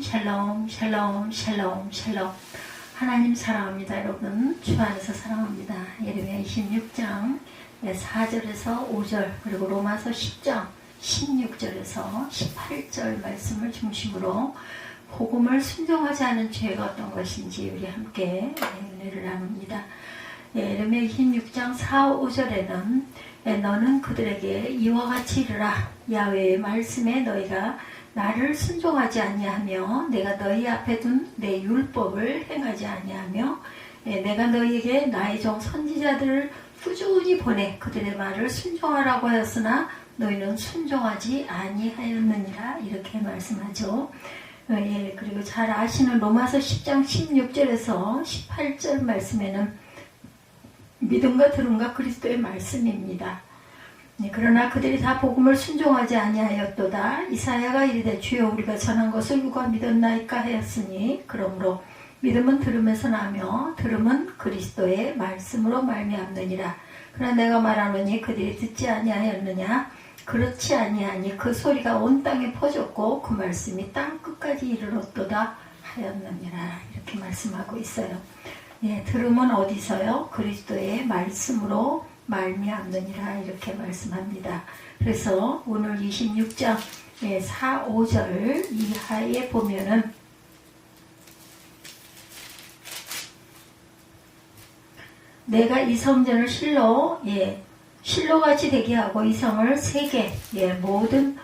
샬롬 샬롬 샬롬 샬롬 샬롬. 하나님 사랑합니다. 여러분 주 안에서 사랑합니다. 예레미야 26장 4절에서 5절 그리고 로마서 10장 16절에서 18절 말씀을 중심으로 복음을 순종하지 않은 죄가 어떤 것인지 우리 함께 은혜를 나눕니다. 예레미야 26장 4, 5절에는 너는 그들에게 이와 같이 이르라. 야훼의 말씀에 너희가 나를 순종하지 아니하며 내가 너희 앞에 둔 내 율법을 행하지 아니하며 내가 너희에게 나의 종 선지자들을 꾸준히 보내 그들의 말을 순종하라고 하였으나 너희는 순종하지 아니하였느니라. 이렇게 말씀하죠. 그리고 잘 아시는 로마서 10장 16절에서 18절 말씀에는 믿음과 들음과 그리스도의 말씀입니다. 그러나 그들이 다 복음을 순종하지 아니하였도다. 이사야가 이르되 주여 우리가 전한 것을 누가 믿었나이까 하였으니 그러므로 믿음은 들음에서 나며 들음은 그리스도의 말씀으로 말미암느니라. 그러나 내가 말하노니 그들이 듣지 아니하였느냐. 그렇지 아니하니 그 소리가 온 땅에 퍼졌고 그 말씀이 땅 끝까지 이르렀도다 하였느니라. 이렇게 말씀하고 있어요. 들음은 어디서요? 그리스도의 말씀으로 말미암느니라. 이렇게 말씀합니다. 그래서 오늘 26장 4, 5절 이하에 보면은 내가 이 성전을 실로같이 되게 하고 이 성을 세계 모든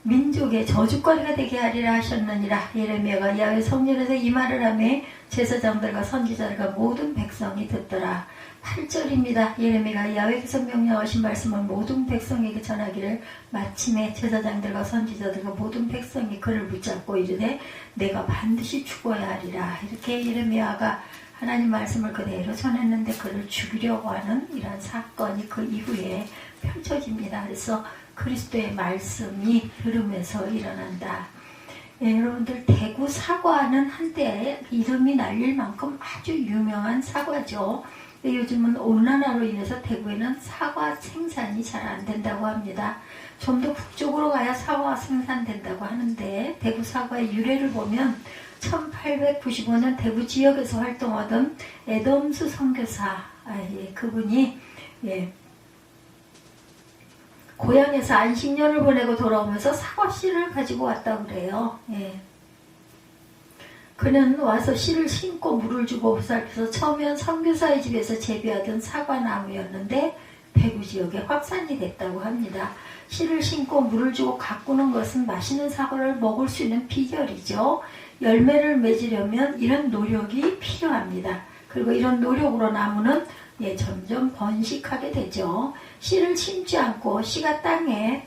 민족의 저주거리가 되게 하리라 하셨느니라. 예레미야가 야훼 성전에서 이 말을 하며 제사장들과 선지자들과 모든 백성이 듣더라. 8절입니다. 예레미야가 야훼께서 명령하신 말씀을 모든 백성에게 전하기를 마침에 제사장들과 선지자들과 모든 백성이 그를 붙잡고 이르되 내가 반드시 죽어야 하리라. 이렇게 예레미야가 하나님 말씀을 그대로 전했는데 그를 죽이려고 하는 이런 사건이 그 이후에 펼쳐집니다. 그래서 그리스도의 말씀이 들음에서 일어난다. 여러분들 대구 사과는 한때 이름이 날릴 만큼 아주 유명한 사과죠. 근데 요즘은 온난화로 인해서 대구에는 사과 생산이 잘 안 된다고 합니다. 좀 더 북쪽으로 가야 사과가 생산된다고 하는데 대구 사과의 유래를 보면 1895년 대구 지역에서 활동하던 애덤스 선교사 그분이 고향에서 안식년을 보내고 돌아오면서 사과 씨를 가지고 왔다고 그래요. 그는 와서 씨를 심고 물을 주고 보살펴서 처음엔 선교사의 집에서 재배하던 사과나무였는데 대구 지역에 확산이 됐다고 합니다. 씨를 심고 물을 주고 가꾸는 것은 맛있는 사과를 먹을 수 있는 비결이죠. 열매를 맺으려면 이런 노력이 필요합니다. 그리고 이런 노력으로 나무는 점점 번식하게 되죠. 씨를 심지 않고 씨가 땅에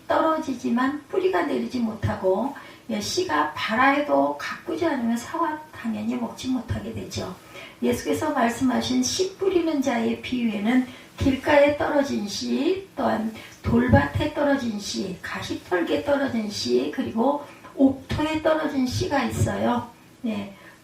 떨어지지만 뿌리가 내리지 못하고 씨가 발아에도 가꾸지 않으면 사과 당연히 먹지 못하게 되죠. 예수께서 말씀하신 씨 뿌리는 자의 비유에는 길가에 떨어진 씨, 또한 돌밭에 떨어진 씨, 가시떨기에 떨어진 씨, 그리고 옥토에 떨어진 씨가 있어요.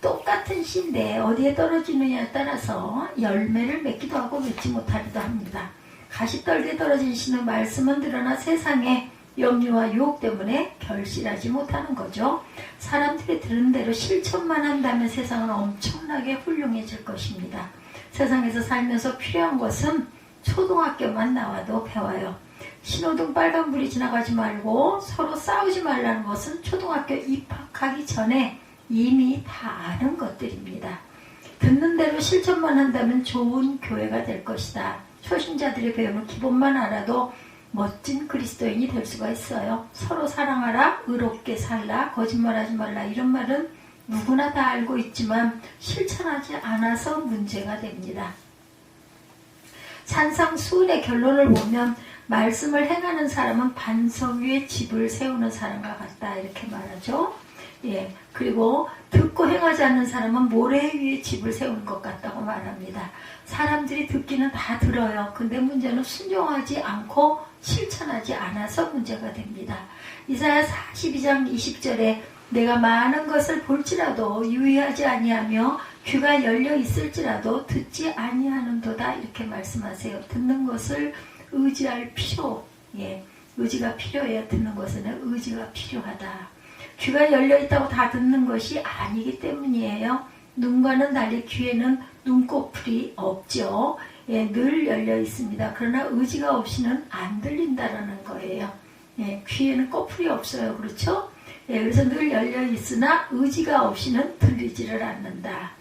똑같은 씨인데 어디에 떨어지느냐에 따라서 열매를 맺기도 하고 맺지 못하기도 합니다. 가시떨기에 떨어진 씨는 말씀은 들으나 세상에 염려와 유혹 때문에 결실하지 못하는 거죠. 사람들이 들은 대로 실천만 한다면 세상은 엄청나게 훌륭해질 것입니다. 세상에서 살면서 필요한 것은 초등학교만 나와도 배워요. 신호등 빨간불이 지나가지 말고 서로 싸우지 말라는 것은 초등학교 입학하기 전에 이미 다 아는 것들입니다. 듣는 대로 실천만 한다면 좋은 교회가 될 것이다. 초신자들이 배우는 기본만 알아도 멋진 그리스도인이 될 수가 있어요. 서로 사랑하라, 의롭게 살라, 거짓말하지 말라 이런 말은 누구나 다 알고 있지만 실천하지 않아서 문제가 됩니다. 산상수훈의 결론을 보면 말씀을 행하는 사람은 반석 위에 집을 세우는 사람과 같다 이렇게 말하죠. 그리고 듣고 행하지 않는 사람은 모래 위에 집을 세우는 것 같다고 말합니다. 사람들이 듣기는 다 들어요. 근데 문제는 순종하지 않고 실천하지 않아서 문제가 됩니다. 이사야 42장 20절에 내가 많은 것을 볼지라도 유의하지 아니하며 귀가 열려 있을지라도 듣지 아니하는도다 이렇게 말씀하세요. 듣는 것을 의지할 필요, 의지가 필요해요. 듣는 것에는 의지가 필요하다. 귀가 열려있다고 다 듣는 것이 아니기 때문이에요. 눈과는 달리 귀에는 눈꺼풀이 없죠. 예, 늘 열려 있습니다. 그러나 의지가 없이는 안 들린다라는 거예요. 예, 귀에는 꺼풀이 없어요. 그렇죠? 예, 그래서 늘 열려 있으나 의지가 없이는 들리지를 않는다.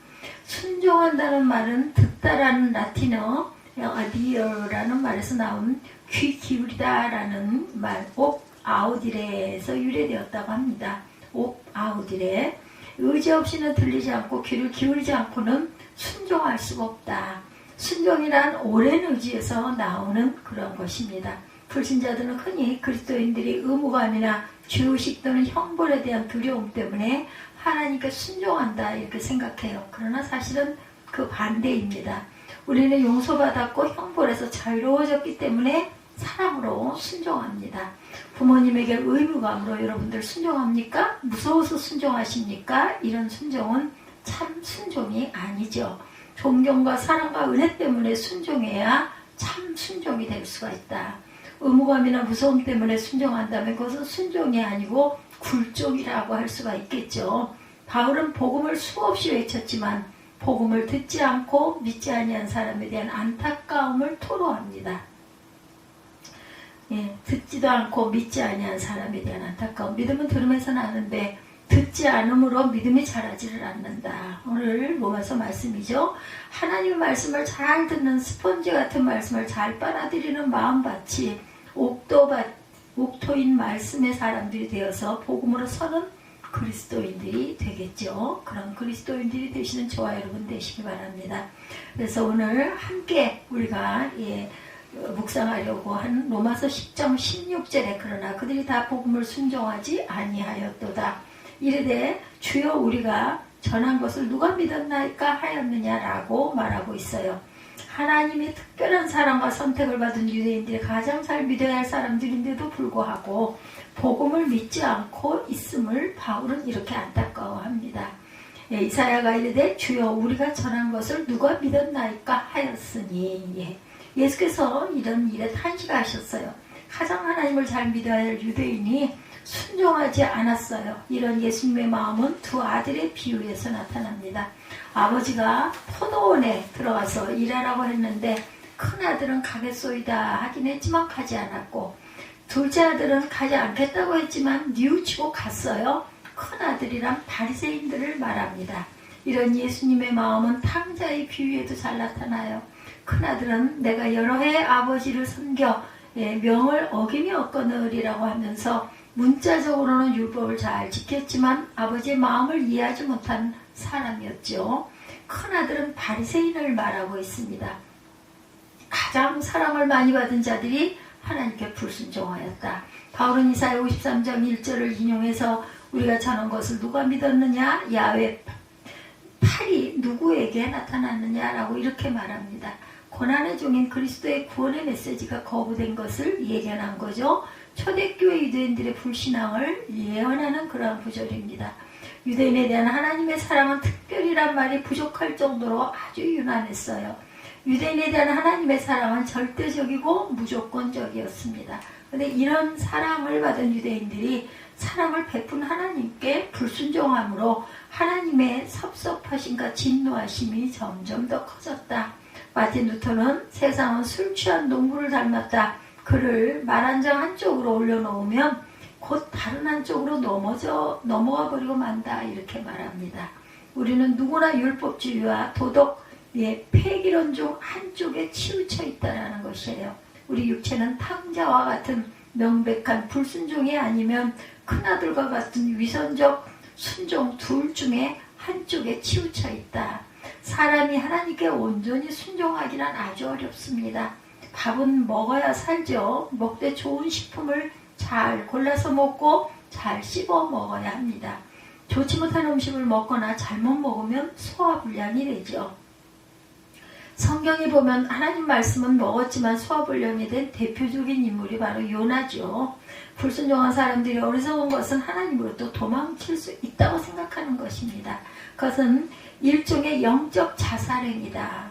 순종한다는 말은 듣다라는 라틴어 audio라는 말에서 나온 귀 기울이다라는 말, 옵 아우디레에서 유래되었다고 합니다. 옵 아우디레. 의지 없이는 들리지 않고 귀를 기울이지 않고는 순종할 수가 없다. 순종이란 오랜 의지에서 나오는 그런 것입니다. 불신자들은 흔히 그리스도인들이 의무감이나 죄의식 또는 형벌에 대한 두려움 때문에 하나님께 순종한다 이렇게 생각해요. 그러나 사실은 그 반대입니다. 우리는 용서받았고 형벌에서 자유로워졌기 때문에 사랑으로 순종합니다. 부모님에게 의무감으로 여러분들 순종합니까? 무서워서 순종하십니까? 이런 순종은 참 순종이 아니죠. 존경과 사랑과 은혜 때문에 순종해야 참 순종이 될 수가 있다. 의무감이나 무서움 때문에 순종한다면 그것은 순종이 아니고 굴종이라고 할 수가 있겠죠. 바울은 복음을 수없이 외쳤지만 복음을 듣지 않고 믿지 아니한 사람에 대한 안타까움을 토로합니다. 예, 듣지도 않고 믿지 아니한 사람에 대한 안타까움. 믿음은 들으면서 나는데 듣지 않음으로 믿음이 자라지를 않는다. 오늘 로마서 말씀이죠. 하나님의 말씀을 잘 듣는 스펀지 같은 말씀을 잘 빨아들이는 마음밭이 옥토인 말씀의 사람들이 되어서 복음으로 서는 그리스도인들이 되겠죠. 그런 그리스도인들이 되시는 저와 여러분 되시기 바랍니다. 그래서 오늘 함께 우리가 묵상하려고 한 로마서 10장 16절에 그러나 그들이 다 복음을 순종하지 아니하였도다. 이르되 주여 우리가 전한 것을 누가 믿었나이까 하였느냐라고 말하고 있어요. 하나님의 특별한 사랑과 선택을 받은 유대인들이 가장 잘 믿어야 할 사람들인데도 불구하고 복음을 믿지 않고 있음을 바울은 이렇게 안타까워합니다. 이사야가 이르되 주여 우리가 전한 것을 누가 믿었나이까 하였으니 예수께서 이런 일에 탄식하셨어요. 가장 하나님을 잘 믿어야 할 유대인이 순종하지 않았어요. 이런 예수님의 마음은 두 아들의 비유에서 나타납니다. 아버지가 포도원에 들어가서 일하라고 했는데 큰아들은 가겠소이다 하긴 했지만 가지 않았고 둘째 아들은 가지 않겠다고 했지만 뉘우치고 갔어요. 큰아들이란 바리새인들을 말합니다. 이런 예수님의 마음은 탕자의 비유에도 잘 나타나요. 큰아들은 내가 여러 해 아버지를 섬겨 명을 어김이 없거느리라고 하면서 문자적으로는 율법을 잘 지켰지만 아버지의 마음을 이해하지 못한 사람이었죠. 큰아들은 바리새인을 말하고 있습니다. 가장 사랑을 많이 받은 자들이 하나님께 불순종하였다. 바울은 이사야 53장 1절을 인용해서 우리가 전한 것을 누가 믿었느냐? 야훼 팔이 누구에게 나타났느냐라고 이렇게 말합니다. 고난의 종인 그리스도의 구원의 메시지가 거부된 것을 예견한 거죠. 초대교회 유대인들의 불신앙을 예언하는 그러한 구절입니다. 유대인에 대한 하나님의 사랑은 특별이란 말이 부족할 정도로 아주 유난했어요. 유대인에 대한 하나님의 사랑은 절대적이고 무조건적이었습니다. 그런데 이런 사랑을 받은 유대인들이 사랑을 베푼 하나님께 불순종함으로 하나님의 섭섭하심과 진노하심이 점점 더 커졌다. 마틴 루터는 세상은 술 취한 농부를 닮았다. 그를 말 한 장 한쪽으로 올려놓으면 곧 다른 한쪽으로 넘어가 버리고 만다 이렇게 말합니다. 우리는 누구나 율법주의와 도덕의 폐기론 중 한쪽에 치우쳐 있다는 것이에요. 우리 육체는 탕자와 같은 명백한 불순종이 아니면 큰아들과 같은 위선적 순종 둘 중에 한쪽에 치우쳐 있다. 사람이 하나님께 온전히 순종하기는 아주 어렵습니다. 밥은 먹어야 살죠. 먹되 좋은 식품을 잘 골라서 먹고 잘 씹어 먹어야 합니다. 좋지 못한 음식을 먹거나 잘못 먹으면 소화불량이 되죠. 성경에 보면 하나님 말씀은 먹었지만 소화불량이 된 대표적인 인물이 바로 요나죠. 불순종한 사람들이 어리석은 것은 하나님으로부터 도망칠 수 있다고 생각하는 것입니다. 그것은 일종의 영적 자살행위다.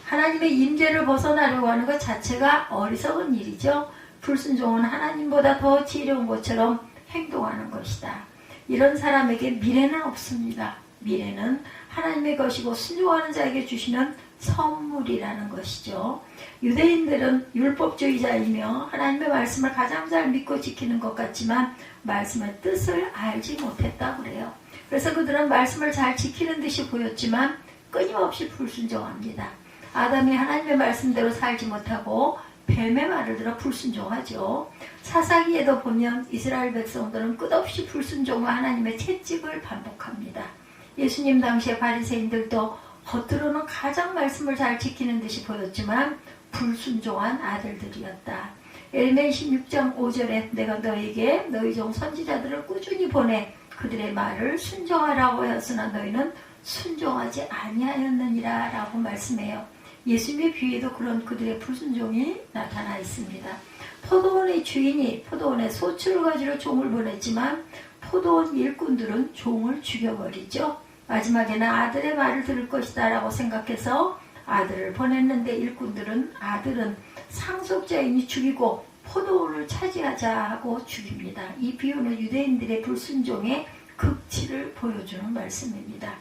하나님의 임재를 벗어나려고 하는 것 자체가 어리석은 일이죠. 불순종은 하나님보다 더 지혜로운 것처럼 행동하는 것이다. 이런 사람에게 미래는 없습니다. 미래는 하나님의 것이고 순종하는 자에게 주시는 선물이라는 것이죠. 유대인들은 율법주의자이며 하나님의 말씀을 가장 잘 믿고 지키는 것 같지만 말씀의 뜻을 알지 못했다고 그래요. 그래서 그들은 말씀을 잘 지키는 듯이 보였지만 끊임없이 불순종합니다. 아담이 하나님의 말씀대로 살지 못하고 뱀의 말을 들어 불순종하죠. 사사기에도 보면 이스라엘 백성들은 끝없이 불순종과 하나님의 채찍을 반복합니다. 예수님 당시의 바리새인들도 겉으로는 가장 말씀을 잘 지키는 듯이 보였지만 불순종한 아들들이었다. 에레미야 16장 5절에 내가 너에게 너희 종 선지자들을 꾸준히 보내 그들의 말을 순종하라고 하였으나 너희는 순종하지 아니하였느니라 라고 말씀해요. 예수님의 비유에도 그런 그들의 불순종이 나타나 있습니다. 포도원의 주인이 포도원에 소출을 가지러 종을 보냈지만 포도원 일꾼들은 종을 죽여버리죠. 마지막에는 아들의 말을 들을 것이다 라고 생각해서 아들을 보냈는데 일꾼들은 아들은 상속자이니 죽이고 포도원을 차지하자 하고 죽입니다. 이 비유는 유대인들의 불순종의 극치를 보여주는 말씀입니다.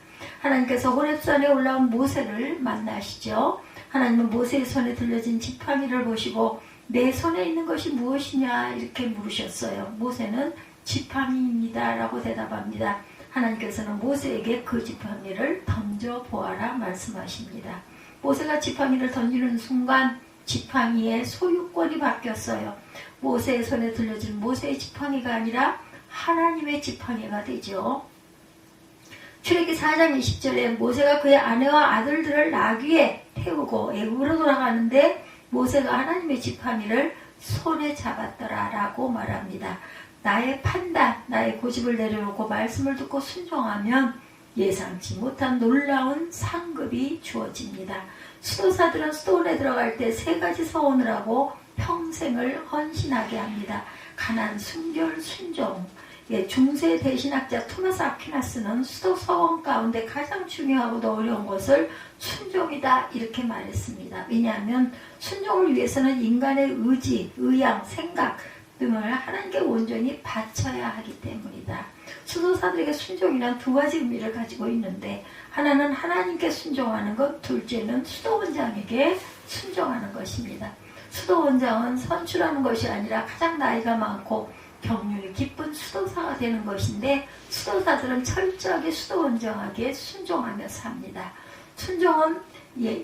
하나님께서 호렙산에 올라온 모세를 만나시죠. 하나님은 모세의 손에 들려진 지팡이를 보시고 내 손에 있는 것이 무엇이냐 이렇게 물으셨어요. 모세는 지팡이입니다 라고 대답합니다. 하나님께서는 모세에게 그 지팡이를 던져보아라 말씀하십니다. 모세가 지팡이를 던지는 순간 지팡이의 소유권이 바뀌었어요. 모세의 손에 들려진 모세의 지팡이가 아니라 하나님의 지팡이가 되죠. 출애기 4장 20절에 모세가 그의 아내와 아들들을 나귀에 태우고 애굽으로 돌아가는데 모세가 하나님의 지팡이를 손에 잡았더라 라고 말합니다. 나의 판단, 나의 고집을 내려놓고 말씀을 듣고 순종하면 예상치 못한 놀라운 상급이 주어집니다. 수도사들은 수도원에 들어갈 때 3가지 서원을 하고 평생을 헌신하게 합니다. 가난, 순결, 순종. 중세 대신학자 토마스 아퀴나스는 수도 서원 가운데 가장 중요하고도 어려운 것을 순종이다 이렇게 말했습니다. 왜냐하면 순종을 위해서는 인간의 의지, 의향, 생각 등을 하나님께 온전히 바쳐야 하기 때문이다. 수도사들에게 순종이란 2가지 의미를 가지고 있는데 하나는 하나님께 순종하는 것, 둘째는 수도원장에게 순종하는 것입니다. 수도원장은 선출하는 것이 아니라 가장 나이가 많고 경륜이 깊은 수도사가 되는 것인데 수도사들은 철저하게 수도원장에게 순종하며 삽니다. 순종은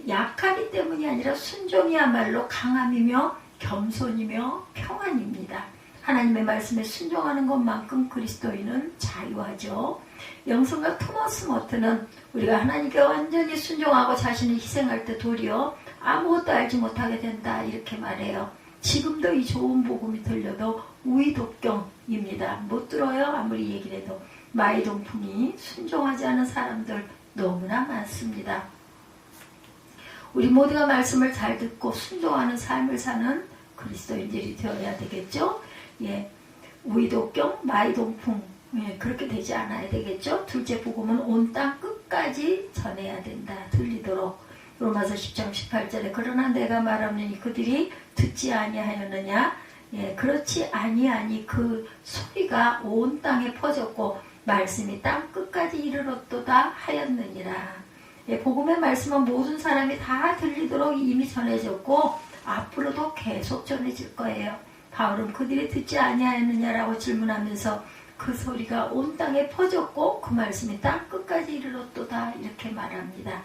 약하기 때문이 아니라 순종이야말로 강함이며 겸손이며 평안입니다. 하나님의 말씀에 순종하는 것만큼 그리스도인은 자유하죠. 영성가 토머스 머트는 우리가 하나님께 완전히 순종하고 자신을 희생할 때 도리어 아무것도 알지 못하게 된다 이렇게 말해요. 지금도 이 좋은 복음이 들려도 우이독경입니다. 못 들어요. 아무리 얘기를 해도. 마이동풍이 순종하지 않은 사람들 너무나 많습니다. 우리 모두가 말씀을 잘 듣고 순종하는 삶을 사는 그리스도인들이 되어야 되겠죠. 우이독경, 마이동풍 그렇게 되지 않아야 되겠죠. 둘째 복음은 온 땅 끝까지 전해야 된다. 들리도록. 로마서 10장 18절에 그러나 내가 말하노니 그들이 듣지 아니하였느냐. 그렇지 아니하니 그 소리가 온 땅에 퍼졌고 말씀이 땅 끝까지 이르렀도다 하였느니라. 복음의 말씀은 모든 사람이 다 들리도록 이미 전해졌고 앞으로도 계속 전해질 거예요. 바울은 그들이 듣지 아니하였느냐라고 질문하면서 그 소리가 온 땅에 퍼졌고 그 말씀이 땅 끝까지 이르렀도다 이렇게 말합니다.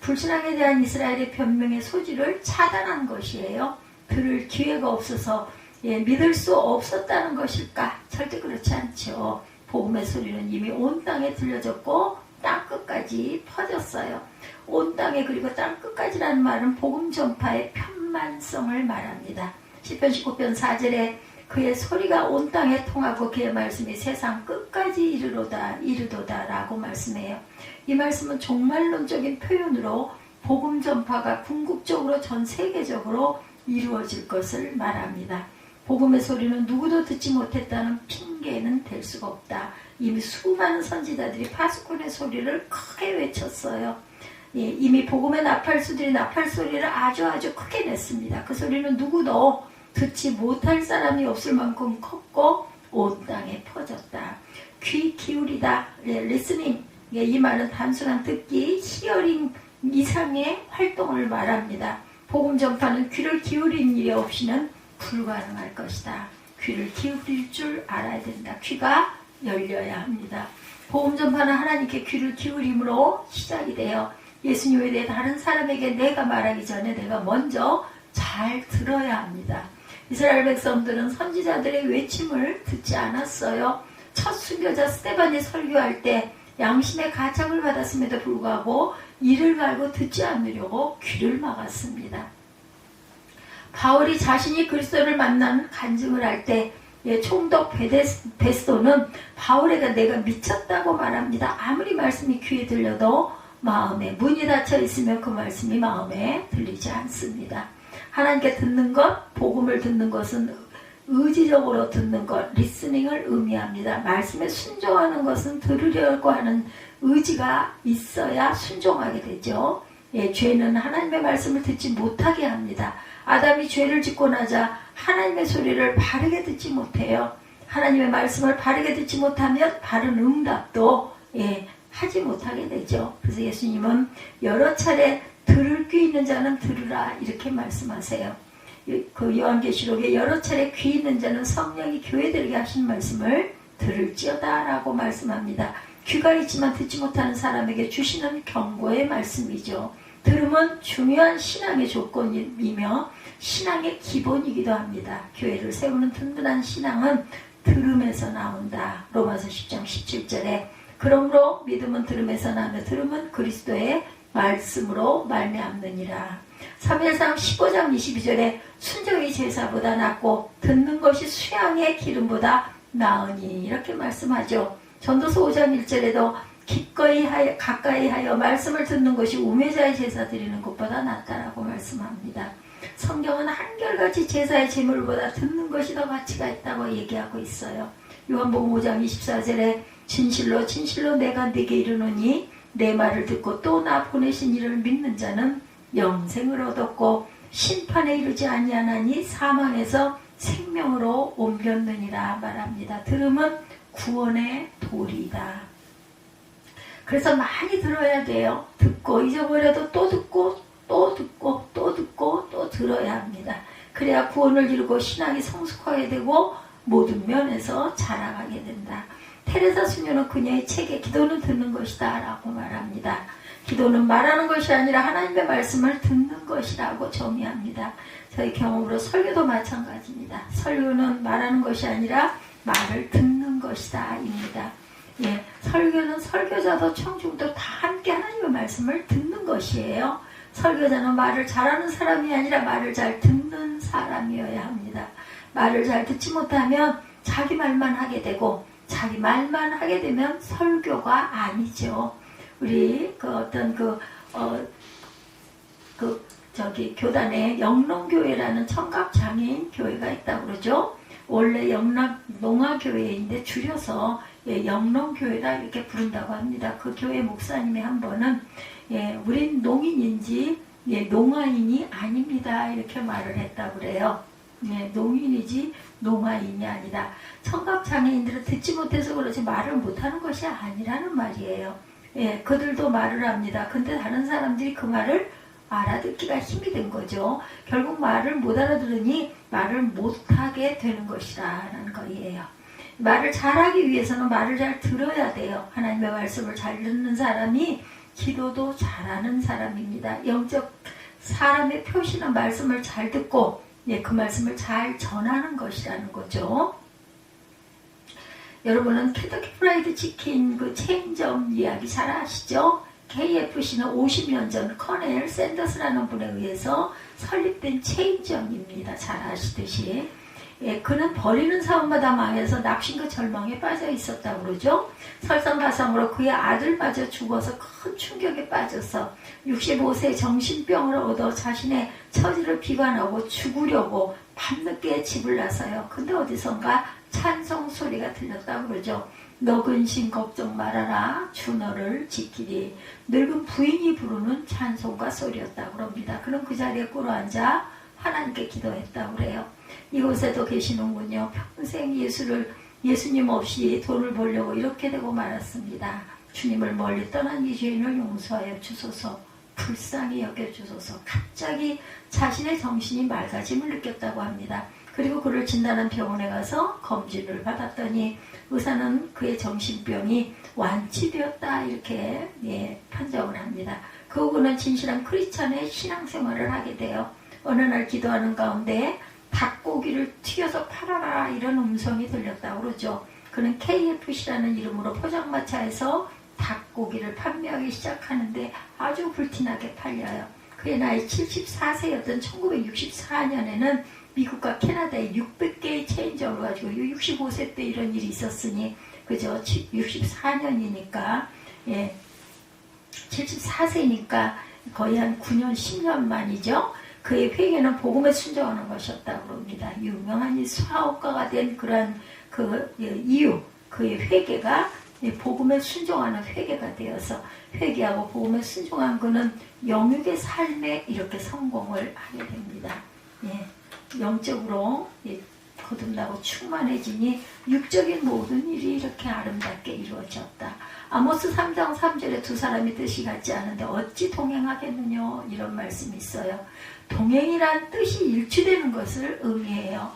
불신앙에 대한 이스라엘의 변명의 소지를 차단한 것이에요. 들을 기회가 없어서 믿을 수 없었다는 것일까? 절대 그렇지 않죠. 복음의 소리는 이미 온 땅에 들려졌고 땅 끝까지 퍼졌어요. 온 땅에 그리고 땅 끝까지라는 말은 복음 전파의 편만성을 말합니다. 시편 19편 4절에 그의 소리가 온 땅에 통하고 그의 말씀이 세상 끝까지 이르도다 라고 말씀해요. 이 말씀은 종말론적인 표현으로 복음 전파가 궁극적으로 전 세계적으로 이루어질 것을 말합니다. 복음의 소리는 누구도 듣지 못했다는 핑계는 될 수가 없다. 이미 수많은 선지자들이 파수꾼의 소리를 크게 외쳤어요. 이미 복음의 나팔수들이 나팔소리를 아주 크게 냈습니다. 그 소리는 누구도 듣지 못할 사람이 없을 만큼 컸고 온 땅에 퍼졌다. 귀 기울이다. 리스닝. 이 말은 단순한 듣기, 히어링 이상의 활동을 말합니다. 복음 전파는 귀를 기울인 일이 없이는 불가능할 것이다. 귀를 기울일 줄 알아야 된다. 귀가 열려야 합니다. 복음 전파는 하나님께 귀를 기울임으로 시작이 돼요. 예수님에 대해 다른 사람에게 내가 말하기 전에 내가 먼저 잘 들어야 합니다. 이스라엘 백성들은 선지자들의 외침을 듣지 않았어요. 첫 순교자 스데반이 설교할 때 양심의 가책을 받았음에도 불구하고 이를 갈고 듣지 않으려고 귀를 막았습니다. 바울이 자신이 그리스도를 만난 간증을 할 때 총독 베스도는 바울에게 내가 미쳤다고 말합니다. 아무리 말씀이 귀에 들려도 마음에 문이 닫혀 있으면 그 말씀이 마음에 들리지 않습니다. 하나님께 듣는 것, 복음을 듣는 것은 의지적으로 듣는 것, 리스닝을 의미합니다. 말씀에 순종하는 것은 들으려고 하는 의지가 있어야 순종하게 되죠. 죄는 하나님의 말씀을 듣지 못하게 합니다. 아담이 죄를 짓고 나자 하나님의 소리를 바르게 듣지 못해요. 하나님의 말씀을 바르게 듣지 못하면 바른 응답도 하지 못하게 되죠. 그래서 예수님은 여러 차례 들을 귀 있는 자는 들으라 이렇게 말씀하세요. 그 요한계시록에 여러 차례 귀 있는 자는 성령이 교회들에게 하신 말씀을 들을지어다 라고 말씀합니다. 귀가 있지만 듣지 못하는 사람에게 주시는 경고의 말씀이죠. 들음은 중요한 신앙의 조건이며 신앙의 기본이기도 합니다. 교회를 세우는 든든한 신앙은 들음에서 나온다. 로마서 10장 17절에 그러므로 믿음은 들음에서 나며 들음은 그리스도의 말씀으로 말미암느니라. 사무엘상 15장 22절에 순종이 제사보다 낫고 듣는 것이 수양의 기름보다 나으니 이렇게 말씀하죠. 전도서 5장 1절에도 가까이 하여 말씀을 듣는 것이 우매자의 제사 드리는 것보다 낫다라고 말씀합니다. 성경은 한결같이 제사의 제물보다 듣는 것이 더 가치가 있다고 얘기하고 있어요. 요한복음 5장 24절에 진실로 진실로 내가 네게 이르노니 내 말을 듣고 또 나 보내신 이를 믿는 자는 영생을 얻었고 심판에 이르지 아니하나니 사망에서 생명으로 옮겼느니라 말합니다. 들음은 구원의 도리이다. 그래서 많이 들어야 돼요. 듣고 잊어버려도 또 듣고 또 듣고 또 듣고 또 들어야 합니다. 그래야 구원을 이루고 신앙이 성숙하게 되고 모든 면에서 자라가게 된다. 테레사 수녀는 그녀의 책에 기도는 듣는 것이다 라고 말합니다. 기도는 말하는 것이 아니라 하나님의 말씀을 듣는 것이라고 정의합니다. 저희 경험으로 설교도 마찬가지입니다. 설교는 말하는 것이 아니라 말을 듣는 것이다 입니다. 설교는 설교자도 청중도 다 함께 하나님의 말씀을 듣는 것이에요. 설교자는 말을 잘하는 사람이 아니라 말을 잘 듣는 사람이어야 합니다. 말을 잘 듣지 못하면 자기 말만 하게 되고 자기 말만 하게 되면 설교가 아니죠. 우리 교단에 영롱교회라는 청각장애인 교회가 있다고 그러죠. 원래 농아교회인데 줄여서 영롱교회라 이렇게 부른다고 합니다. 그 교회 목사님이 한 번은 우린 농인인지 농아인이 아닙니다 이렇게 말을 했다고 그래요. 농인이지 농아인이 아니다. 청각장애인들은 듣지 못해서 그러지 말을 못하는 것이 아니라는 말이에요. 그들도 말을 합니다. 근데 다른 사람들이 그 말을 알아듣기가 힘이 든 거죠. 결국 말을 못 알아들으니 말을 못하게 되는 것이라는 거예요. 말을 잘하기 위해서는 말을 잘 들어야 돼요. 하나님의 말씀을 잘 듣는 사람이 기도도 잘하는 사람입니다. 영적 사람의 표시는 말씀을 잘 듣고 그 말씀을 잘 전하는 것이라는 거죠. 여러분은 켄터키 프라이드 치킨 그 체인점 이야기 잘 아시죠? KFC는 50년 전 커넬 샌더스라는 분에 의해서 설립된 체인점입니다. 잘 아시듯이. 그는 버리는 사업마다 망해서 낙심과 절망에 빠져 있었다고 그러죠. 설상가상으로 그의 아들마저 죽어서 큰 충격에 빠져서 65세 정신병을 얻어 자신의 처지를 비관하고 죽으려고 밤늦게 집을 나서요. 근데 어디선가 찬송 소리가 들렸다고 그러죠. 너 근심 걱정 말아라 주 너를 지키리. 늙은 부인이 부르는 찬송가 소리였다고 합니다. 그럼 그 자리에 꿇어앉아 하나님께 기도했다고 그래요. 이곳에도 계시는군요. 평생 예수를 예수님 없이 돈을 벌려고 이렇게 되고 말았습니다. 주님을 멀리 떠난 이 죄인을 용서하여 주소서. 불쌍히 여겨주소서. 갑자기 자신의 정신이 맑아짐을 느꼈다고 합니다. 그리고 그를 진단한 병원에 가서 검진을 받았더니 의사는 그의 정신병이 완치되었다 이렇게 판정을 합니다. 그 후 그는 진실한 크리스찬의 신앙생활을 하게 돼요. 어느 날 기도하는 가운데 닭고기를 튀겨서 팔아라 이런 음성이 들렸다고 그러죠. 그는 KFC라는 이름으로 포장마차에서 닭고기를 판매하기 시작하는데 아주 불티나게 팔려요. 그의 나이 74세였던 1964년에는 미국과 캐나다에 600개의 체인점을 가지고 65세 때 이런 일이 있었으니 그죠? 64년이니까 74세니까 거의 한 9년 10년 만이죠. 그의 회개는 복음에 순종하는 것이었다고 합니다. 유명한 이 사업가가 된 그런 그 이유, 그의 회개가 복음에 순종하는 회개가 되어서 회개하고 복음에 순종한 그는 영육의 삶에 이렇게 성공을 하게 됩니다. 영적으로 거듭나고 충만해지니 육적인 모든 일이 이렇게 아름답게 이루어졌다. 아모스 3장 3절에 두 사람이 뜻이 같지 않은데 어찌 동행하겠느냐 이런 말씀이 있어요. 동행이란 뜻이 일치되는 것을 의미해요.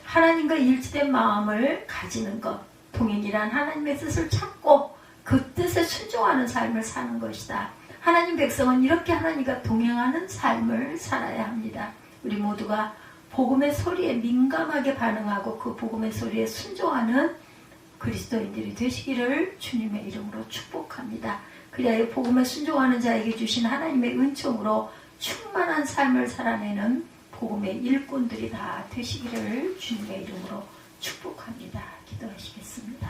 하나님과 일치된 마음을 가지는 것. 동행이란 하나님의 뜻을 찾고 그 뜻에 순종하는 삶을 사는 것이다. 하나님 백성은 이렇게 하나님과 동행하는 삶을 살아야 합니다. 우리 모두가 복음의 소리에 민감하게 반응하고 그 복음의 소리에 순종하는 그리스도인들이 되시기를 주님의 이름으로 축복합니다. 그리하여 복음에 순종하는 자에게 주신 하나님의 은총으로 충만한 삶을 살아내는 복음의 일꾼들이 다 되시기를 주님의 이름으로 축복합니다. 기도하시겠습니다.